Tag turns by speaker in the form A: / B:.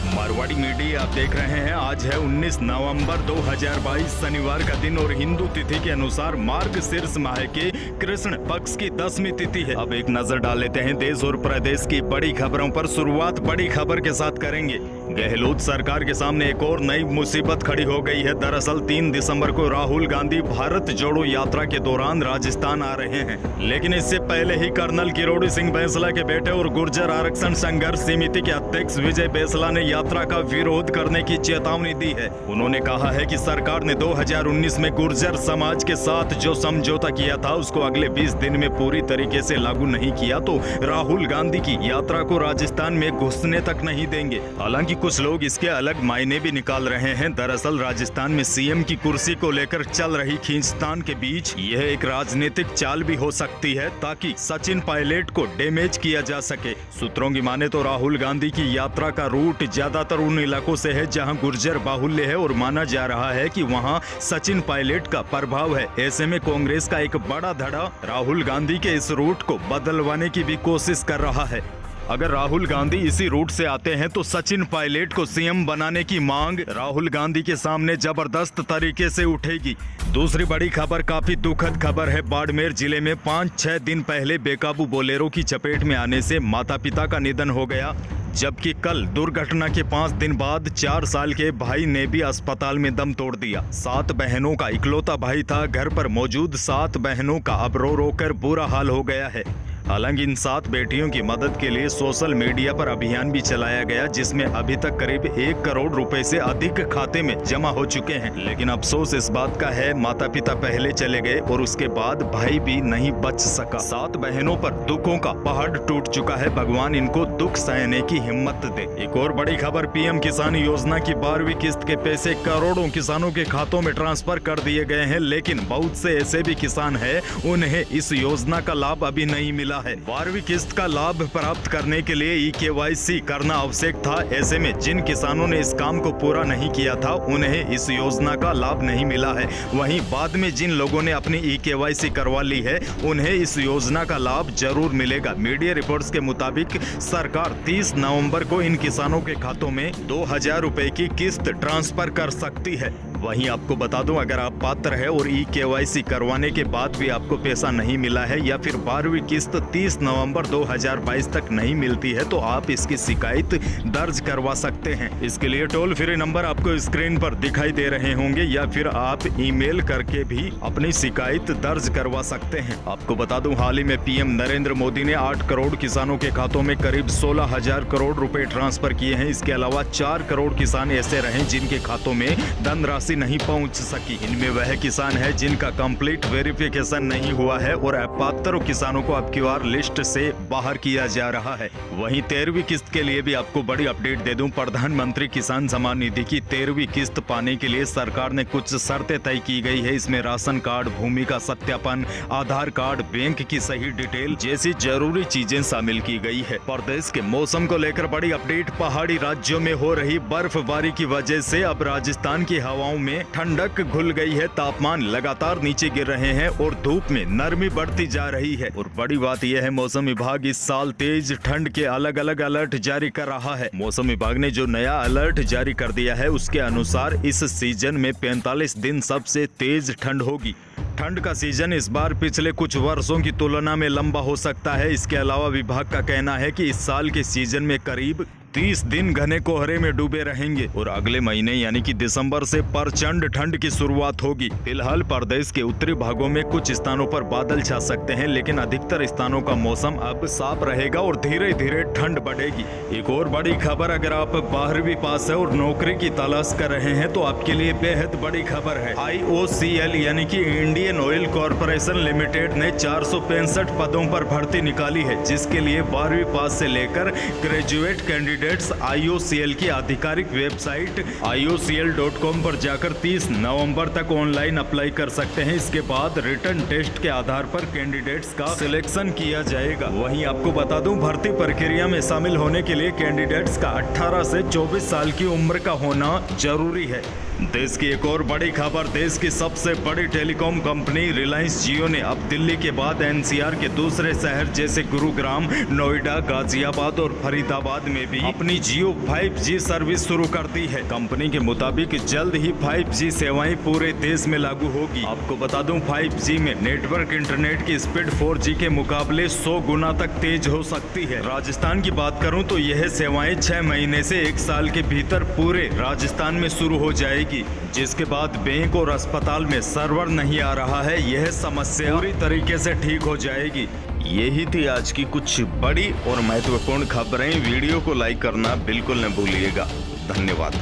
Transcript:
A: Marwari media आप देख रहे हैं। आज है 19 नवंबर 2022 शनिवार का दिन और हिंदू तिथि के अनुसार मार्गशीर्ष माह के कृष्ण पक्ष की 10वीं तिथि है। अब एक नजर डाल लेते हैं देश और प्रदेश की बड़ी खबरों पर। शुरुआत बड़ी खबर के साथ करेंगे। गहलोत सरकार के सामने एक और नई मुसीबत खड़ी हो गई है। दरअसल 3 दिसंबर को राहुल गांधी भारत जोड़ो यात्रा के दौरान राजस्थान आ रहे हैं, लेकिन इससे पहले ही कर्नल किरोड़ी सिंह बैंसला के बेटे और गुर्जर आरक्षण संघर्ष समिति के अध्यक्ष विजय बैंसला ने यात्रा का विरोध करने की चेतावनी दी है। उन्होंने कहा है कि सरकार ने 2019 में गुर्जर समाज के साथ जो समझौता किया था उसको अगले 20 दिन में पूरी तरीके से लागू नहीं किया तो राहुल गांधी की यात्रा को राजस्थान में घुसने तक नहीं देंगे। हालांकि कुछ लोग इसके अलग मायने भी निकाल रहे हैं। दरअसल राजस्थान में सीएम की कुर्सी को लेकर चल रही खींचतान के बीच यह एक राजनीतिक चाल भी हो सकती है ताकि सचिन पायलट को डैमेज किया जा सके। सूत्रों की माने तो राहुल गांधी की यात्रा का रूट ज्यादातर उन इलाकों से है जहां गुर्जर बाहुल्य है और माना जा रहा है कि वहां सचिन पायलट का प्रभाव है। ऐसे में कांग्रेस का एक बड़ा धड़ा राहुल गांधी के इस रूट को बदलवाने की भी कोशिश कर रहा है। अगर राहुल गांधी इसी रूट से आते हैं तो सचिन पायलट को सीएम बनाने की मांग राहुल गांधी के सामने जबरदस्त तरीके से उठेगी। दूसरी बड़ी खबर काफी दुखद खबर है। बाड़मेर जिले में 5-6 दिन पहले बेकाबू बोलेरो की चपेट में आने से माता पिता का निधन हो गया, जबकि कल दुर्घटना के 5 दिन बाद 4 साल के भाई ने भी अस्पताल में दम तोड़ दिया। 7 बहनों का इकलौता भाई था। घर पर मौजूद 7 बहनों का अब रो रो कर बुरा हाल हो गया है। हालांकि इन 7 बेटियों की मदद के लिए सोशल मीडिया पर अभियान भी चलाया गया, जिसमें अभी तक करीब 1 करोड़ रुपए से अधिक खाते में जमा हो चुके हैं। लेकिन अफसोस इस बात का है माता पिता पहले चले गए और उसके बाद भाई भी नहीं बच सका। 7 बहनों पर दुखों का पहाड़ टूट चुका है। भगवान इनको दुख सहने की हिम्मत दे। एक और बड़ी खबर, पीएम किसान योजना की 12वीं किस्त के पैसे करोड़ों किसानों के खातों में ट्रांसफर कर दिए गए हैं, लेकिन बहुत से ऐसे भी किसान हैं उन्हें इस योजना का लाभ अभी नहीं मिला है। 12वीं किस्त का लाभ प्राप्त करने के लिए ई-केवाईसी करना आवश्यक था। ऐसे में जिन किसानों ने इस काम को पूरा नहीं किया था उन्हें इस योजना का लाभ नहीं मिला है। वहीं बाद में जिन लोगों ने अपनी ई-केवाईसी करवा ली है उन्हें इस योजना का लाभ जरूर मिलेगा। मीडिया रिपोर्ट्स के मुताबिक सरकार 30 नवंबर को इन किसानों के खातों में 2000 रुपए की किस्त ट्रांसफर कर सकती है। वहीं आपको बता दूं, अगर आप पात्र है और ई-केवाईसी करवाने के बाद भी आपको पैसा नहीं मिला है या फिर 12वीं किस्त 30 नवंबर 2022 तक नहीं मिलती है तो आप इसकी शिकायत दर्ज करवा सकते हैं। इसके लिए टोल फ्री नंबर आपको स्क्रीन पर दिखाई दे रहे होंगे या फिर आप ईमेल करके भी अपनी शिकायत दर्ज करवा सकते हैं। आपको बता दूं, हाल ही में पीएम नरेंद्र मोदी ने 8 करोड़ किसानों के खातों में करीब 16,000 करोड़ रुपए ट्रांसफर किए हैं। इसके अलावा 4 करोड़ किसान ऐसे रहे जिनके खातों में धनराशि नहीं पहुंच सकी। इनमें वह किसान है जिनका कंप्लीट वेरिफिकेशन नहीं हुआ है और अपात्र किसानों को अब की बार लिस्ट से बाहर किया जा रहा है। वहीं 13वीं किस्त के लिए भी आपको बड़ी अपडेट दे दूं, प्रधानमंत्री किसान सम्मान निधि की 13वीं किस्त पाने के लिए सरकार ने कुछ शर्तें तय की गई है। इसमें राशन कार्ड, भूमि का सत्यापन, आधार कार्ड, बैंक की सही डिटेल जैसी जरूरी चीजें शामिल की गई है। प्रदेश के मौसम को लेकर बड़ी अपडेट, पहाड़ी राज्यों में हो रही बर्फबारी की वजह से अब राजस्थान की हवाओं में ठंडक घुल गई है। तापमान लगातार नीचे गिर रहे हैं और धूप में नरमी बढ़ती जा रही है। और बड़ी बात यह है, मौसम विभाग इस साल तेज ठंड के अलग अलग अलर्ट जारी कर रहा है। मौसम विभाग ने जो नया अलर्ट जारी कर दिया है उसके अनुसार इस सीजन में 45 दिन सबसे तेज ठंड होगी। ठंड का सीजन इस बार पिछले कुछ वर्षों की तुलना में लंबा हो सकता है। इसके अलावा विभाग का कहना है कि इस साल के सीजन में करीब 30 दिन घने कोहरे में डूबे रहेंगे और अगले महीने यानी कि दिसंबर से प्रचंड ठंड की शुरुआत होगी। फिलहाल प्रदेश के उत्तरी भागों में कुछ स्थानों पर बादल छा सकते हैं, लेकिन अधिकतर स्थानों का मौसम अब साफ रहेगा और धीरे धीरे ठंड बढ़ेगी। एक और बड़ी खबर, अगर आप 12वीं पास है और नौकरी की तलाश कर रहे हैं तो आपके लिए बेहद बड़ी खबर है। IOCL यानी कि इंडियन ऑयल कॉरपोरेशन लिमिटेड ने 465 पदों पर भर्ती निकाली है, जिसके लिए 12वीं पास से लेकर ग्रेजुएट कैंडिडेट IOCL की आधिकारिक वेबसाइट IOCL.com पर जाकर 30 नवंबर तक ऑनलाइन अप्लाई कर सकते हैं। इसके बाद रिटन टेस्ट के आधार पर कैंडिडेट्स का सिलेक्शन किया जाएगा। वहीं आपको बता दूं, भर्ती प्रक्रिया में शामिल होने के लिए कैंडिडेट्स का 18 से 24 साल की उम्र का होना जरूरी है। देश की एक और बड़ी खबर, देश की सबसे बड़ी टेलीकॉम कंपनी रिलायंस जियो ने अब दिल्ली के बाद NCR के दूसरे शहर जैसे गुरुग्राम, नोएडा, गाजियाबाद और फरीदाबाद में भी अपनी जियो 5G सर्विस शुरू कर दी है। कंपनी के मुताबिक जल्द ही 5G सेवाएं पूरे देश में लागू होगी। आपको बता दूं 5G में नेटवर्क इंटरनेट की स्पीड 4G के मुकाबले 100 गुना तक तेज हो सकती है। राजस्थान की बात करूं तो यह सेवाएं 6 महीने से 1 साल के भीतर पूरे राजस्थान में शुरू हो जाएगी, जिसके बाद बैंक और अस्पताल में सर्वर नहीं आ रहा है, यह समस्या पूरी तरीके से ठीक हो जाएगी। यही थी आज की कुछ बड़ी और महत्वपूर्ण खबरें। वीडियो को लाइक करना बिल्कुल न भूलिएगा। धन्यवाद।